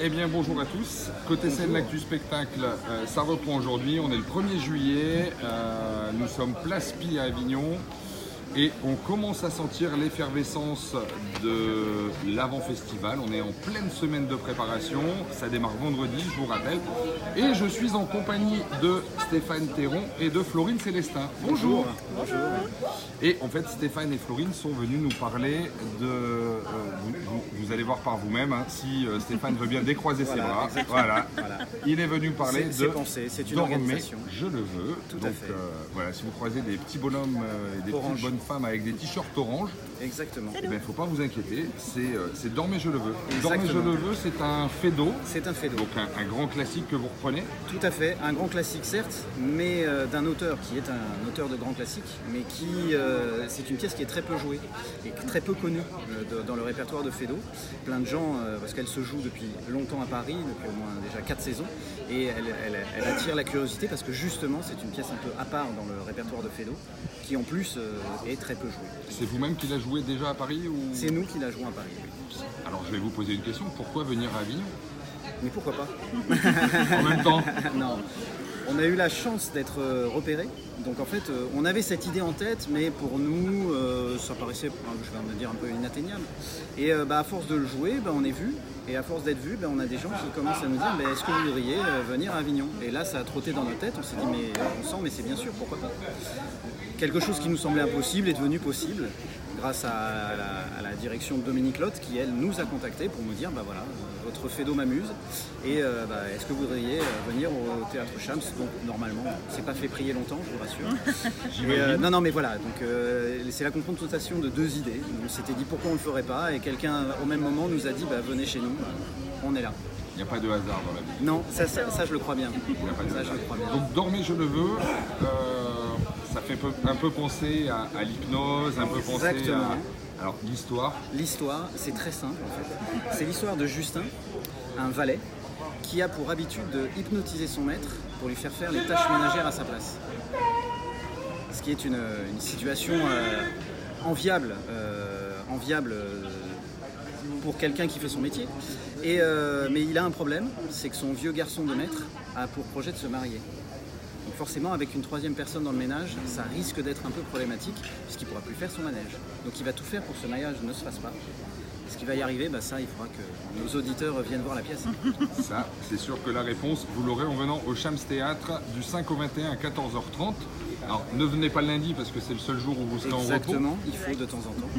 Eh bien bonjour à tous, côté scène l'actu spectacle, ça reprend aujourd'hui, on est le 1er juillet, nous sommes Place Pie à Avignon et on commence à sentir l'effervescence de l'avant-festival, on est en pleine semaine de préparation, ça démarre vendredi je vous rappelle, et je suis en compagnie de Stéphane Théron et de Florine Célestin. Bonjour. Bonjour. Et en fait Stéphane et Florine sont venus nous parler de... vous allez voir par vous-même hein, si Stéphane veut bien décroiser ses bras. Voilà. Il est venu parler de c'est une Dormez, organisation. je le veux. Tout Donc à fait. voilà, si vous croisez des petits bonhommes et des Orange. petites bonnes femmes avec des t-shirts orange, Exactement. il ne faut pas vous inquiéter, c'est Dormez, je le veux. Exactement. Dormez, je le veux, c'est un fado, C'est un fait d'eau. donc un grand classique que vous reprenez. Tout à fait, un grand classique certes, mais d'un auteur qui est un auteur de grand classique, mais qui c'est une pièce qui est très peu jouée et très peu connue dans le répertoire de Feydeau. Plein de gens, parce qu'elle se joue depuis longtemps à Paris, depuis au moins déjà 4 saisons, et elle attire la curiosité parce que justement c'est une pièce un peu à part dans le répertoire de Feydeau, qui en plus est très peu jouée. C'est vous-même qui l'a joué déjà à Paris ou... C'est nous qui la jouons à Paris. Oui. Alors je vais vous poser une question, pourquoi venir à Avignon Mais pourquoi pas? en même temps? Non. On a eu la chance d'être repérés. Donc en fait, on avait cette idée en tête, mais pour nous, ça paraissait, je vais me dire, un peu inatteignable. Et à force de le jouer, on est vu. Et à force d'être vu, on a des gens qui commencent à nous dire est-ce que vous voudriez venir à Avignon? Et là, ça a trotté dans nos têtes. On s'est dit mais on sent, mais c'est bien sûr, pourquoi pas? Quelque chose qui nous semblait impossible est devenu possible grâce à la direction de Dominique Lotte qui, elle, nous a contactés pour nous dire voilà, votre Feydeau m'amuse et est-ce que vous voudriez venir au Théâtre Chams? Donc normalement, c'est pas fait prier longtemps, je vous rassure. Non, mais voilà, donc c'est la confrontation de deux idées. On s'était dit pourquoi on le ferait pas et quelqu'un au même moment nous a dit venez chez nous, on est là. Il n'y a pas de hasard dans la vie. Non, ça je le crois bien. Il n'y a pas de Ça, hasard. je le crois bien. Donc Dormez, je le veux. Ça fait un peu penser à l'hypnose, un peu penser Exactement. Alors l'histoire. L'histoire, c'est très simple en fait. C'est l'histoire de Justin, un valet, qui a pour habitude de hypnotiser son maître pour lui faire les tâches ménagères à sa place. Ce qui est une situation enviable pour quelqu'un qui fait son métier. Mais il a un problème, c'est que son vieux garçon de maître a pour projet de se marier. Donc forcément, avec une troisième personne dans le ménage, ça risque d'être un peu problématique puisqu'il ne pourra plus faire son manège. Donc il va tout faire pour que ce mariage ne se fasse pas. Ce qui va y arriver, ça, il faudra que nos auditeurs viennent voir la pièce. Ça, c'est sûr que la réponse, vous l'aurez en venant au Chams Théâtre du 5 au 21 à 14h30. Alors, ne venez pas le lundi parce que c'est le seul jour où vous serez en repos. Exactement, il faut de temps en temps.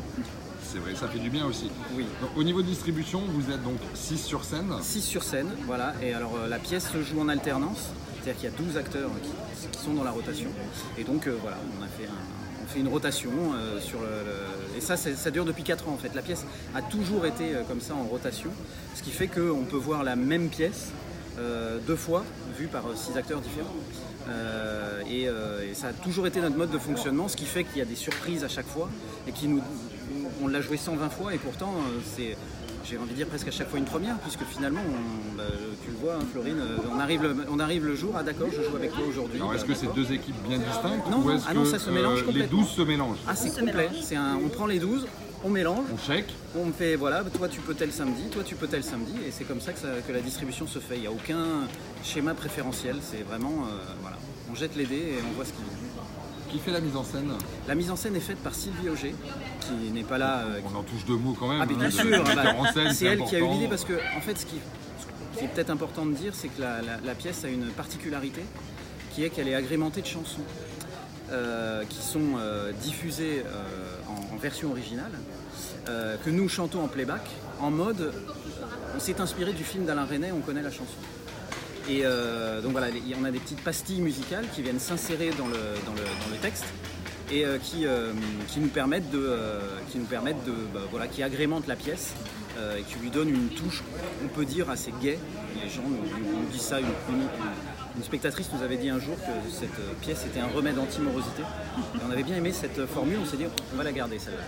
C'est vrai, ça fait du bien aussi. Oui. Donc, au niveau de distribution, vous êtes donc 6 sur scène. 6 sur scène, voilà. Et alors la pièce se joue en alternance, c'est-à-dire qu'il y a 12 acteurs qui sont dans la rotation. Et donc voilà, on fait une rotation sur et ça dure depuis 4 ans en fait. La pièce a toujours été comme ça en rotation, ce qui fait qu'on peut voir la même pièce 2 fois, vue par 6 acteurs différents. Et ça a toujours été notre mode de fonctionnement, ce qui fait qu'il y a des surprises à chaque fois et on l'a joué 120 fois et pourtant c'est, j'ai envie de dire, presque à chaque fois une première puisque finalement tu le vois Florine, on arrive le jour, d'accord, je joue avec toi aujourd'hui. Alors est-ce que c'est deux équipes bien distinctes Non, ou est-ce que ça se mélange les complètement. 12 se mélangent? Ah, c'est complet, on prend les 12, on mélange, On check. on fait voilà, toi tu peux tel samedi, toi tu peux tel samedi et c'est comme ça que la distribution se fait. Il n'y a aucun schéma préférentiel, c'est vraiment voilà, on jette les dés et on voit ce qui vient. Qui fait la mise en scène? La mise en scène est faite par Sylvie Auger, qui n'est pas là. On en touche 2 mots quand même. Ah, mais bien hein, sûr, de metteur en scène, c'est elle qui a eu important. l'idée parce que, en fait, ce qui est peut-être important de dire, c'est que la pièce a une particularité qui est qu'elle est agrémentée de chansons qui sont diffusées en version originale, que nous chantons en playback, en mode. On s'est inspiré du film d'Alain Resnais, on connaît la chanson. Et donc voilà, on a des petites pastilles musicales qui viennent s'insérer dans le texte et qui nous permettent qui agrémentent la pièce et qui lui donnent une touche, on peut dire, assez gaie. Les gens nous disent ça. Une spectatrice nous avait dit un jour que cette pièce était un remède anti-morosité. Et on avait bien aimé cette formule, on s'est dit on va la garder celle-là.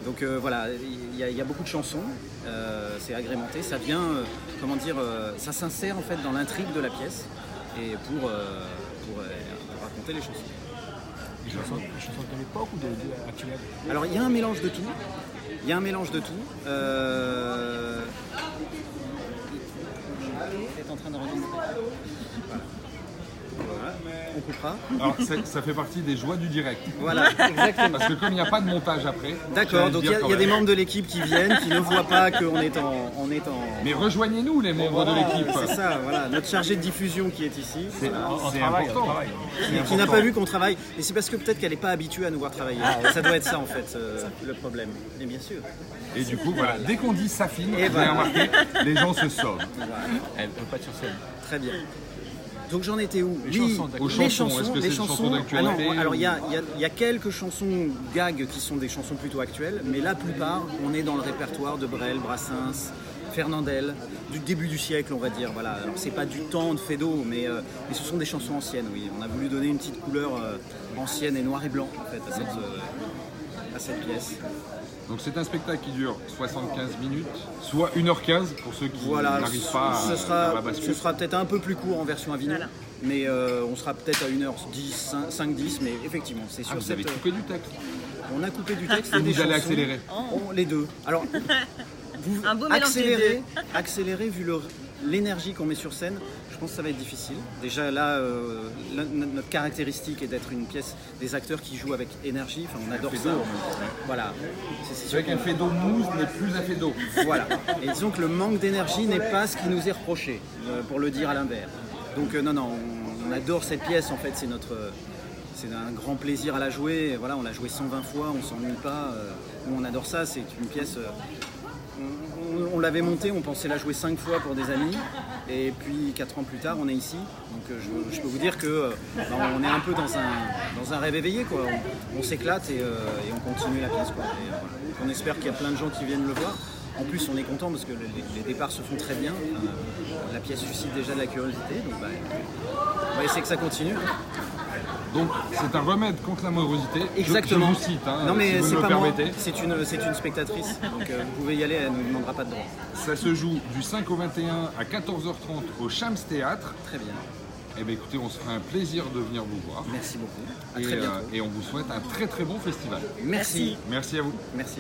Donc voilà, il y a beaucoup de chansons, c'est agrémenté, ça vient, ça s'insère en fait dans l'intrigue de la pièce et pour raconter les chansons. Les chansons de l'époque ou actuelles? Alors il y a un mélange de tout. en train d'enregistrer. Voilà, on coupera. Alors, ça fait partie des joies du direct. Voilà, exactement. Parce que comme il n'y a pas de montage après. D'accord, donc il y a des membres de l'équipe qui viennent, qui ne voient pas qu'on est en... Mais rejoignez-nous, les membres de l'équipe. C'est ça, voilà, notre chargé de diffusion qui est ici, C'est important. qui n'a pas vu qu'on travaille. Et c'est parce que peut-être qu'elle n'est pas habituée à nous voir travailler. Ça doit être ça en fait, le problème. Et bien sûr. Et du coup, voilà, dès qu'on dit Safine, Et vous avez voilà. remarqué, les gens se sauvent. Elle ne peut pas être sur scène. Très bien. Donc j'en étais où? Les chansons Aux chansons, est-ce que c'est des chansons d'actualité? Ah non, alors il y a quelques chansons gags qui sont des chansons plutôt actuelles, mais la plupart, on est dans le répertoire de Brel, Brassens, Fernandel, du début du siècle, on va dire. Voilà. Alors c'est pas du temps de Feydeau, mais ce sont des chansons anciennes, oui. On a voulu donner une petite couleur ancienne et noir et blanc en fait à cette pièce. Donc c'est un spectacle qui dure 75 minutes, soit 1h15 pour ceux qui n'arrivent pas à faire la bascule. Ce sera peut-être un peu plus court en version à vinyle, mais on sera peut-être à 1h10, 5-10, mais effectivement, c'est sur vous avez cette... coupé du texte. On a coupé du texte et Vous des chansons. allez accélérer. Les deux. Alors, vous Un beau mélange des accélérer vu l'énergie qu'on met sur scène, je pense que ça va être difficile. Déjà là, notre caractéristique est d'être une pièce des acteurs qui jouent avec énergie, enfin on adore ça. Voilà. C'est vrai qu'un Feydeau mousse n'est plus un Feydeau. Voilà. Et disons que le manque d'énergie n'est pas ce qui nous est reproché, pour le dire à l'inverse. Donc non, on adore cette pièce en fait, c'est un grand plaisir à la jouer. Voilà, on l'a joué 120 fois, on s'ennuie pas. Nous on adore ça, c'est une pièce... on l'avait montée, on pensait la jouer 5 fois pour des amis, et puis 4 ans plus tard, on est ici. Donc je peux vous dire que on est un peu dans un rêve éveillé, quoi. On s'éclate et on continue la pièce, quoi. Et, voilà. On espère qu'il y a plein de gens qui viennent le voir. En plus, on est content parce que les départs se font très bien. La pièce suscite déjà de la curiosité, donc on va essayer que ça continue. Donc c'est un remède contre la morosité. Exactement. Je vous cite, non mais si vous c'est me pas le moi, permettez. c'est une spectatrice. Donc vous pouvez y aller, elle ne vous demandera pas de droit. Ça se joue du 5 au 21 à 14h30 au Shams Théâtre. Très bien. Eh bien écoutez, on se fera un plaisir de venir vous voir. Merci beaucoup. À très bientôt. Et on vous souhaite un très très bon festival. Merci. Merci à vous. Merci.